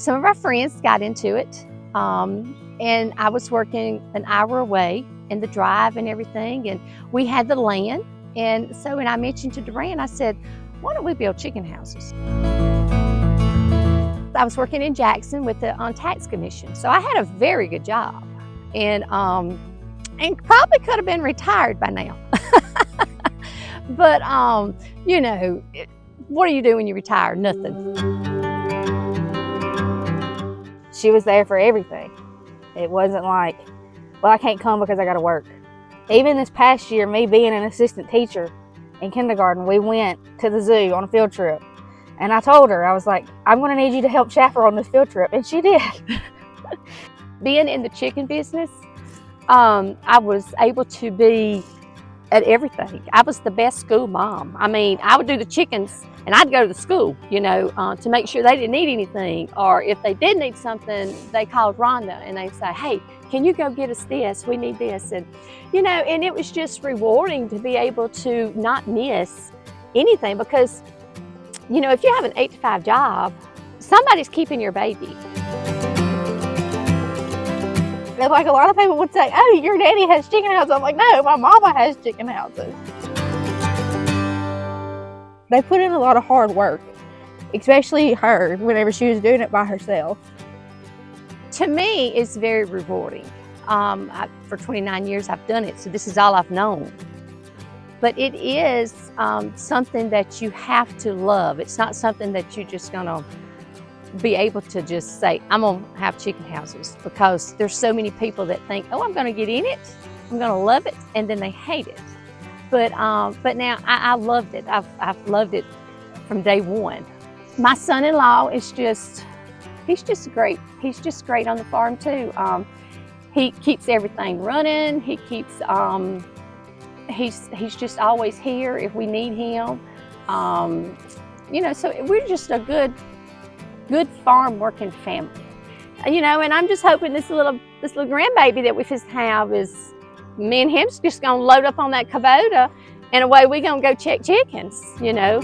some of our friends got into it, and I was working an hour away in the drive and everything, and we had the land. And so when I mentioned to Duran, I said, why don't we build chicken houses? I was working in Jackson with the tax commission, so I had a very good job, and probably could have been retired by now. But you know, what do you do when you retire? Nothing. She was there for everything. It wasn't like, well, I can't come because I got to work. Even this past year, me being an assistant teacher in kindergarten, we went to the zoo on a field trip. And I told her, I was like, I'm going to need you to help chaperone this field trip. And she did. Being in the chicken business, I was able to be at everything. I was the best school mom. I mean, I would do the chickens and I'd go to the school, you know, to make sure they didn't need anything. Or if they did need something, they called Rhonda and they'd say, hey, can you go get us this? We need this. And, you know, and it was just rewarding to be able to not miss anything, because, you know, if you have an 8-to-5 job, somebody's keeping your baby. And like a lot of people would say, oh, your daddy has chicken houses. I'm like, no, my mama has chicken houses. They put in a lot of hard work, especially her, whenever she was doing it by herself. To me, it's very rewarding. For 29 years, I've done it, so this is all I've known. But it is something that you have to love. It's not something that you're just gonna be able to just say, I'm gonna have chicken houses, because there's so many people that think, oh, I'm gonna get in it, I'm gonna love it, and then they hate it. But now I loved it. I've loved it from day one. My son-in-law is he's just great. He's just great on the farm too. He keeps everything running. He keeps, he's just always here if we need him. You know, so we're just a good farm working family. You know, and I'm just hoping this little grandbaby that we just have is, me and him's just gonna load up on that Kubota, and away we gonna go check chickens, you know.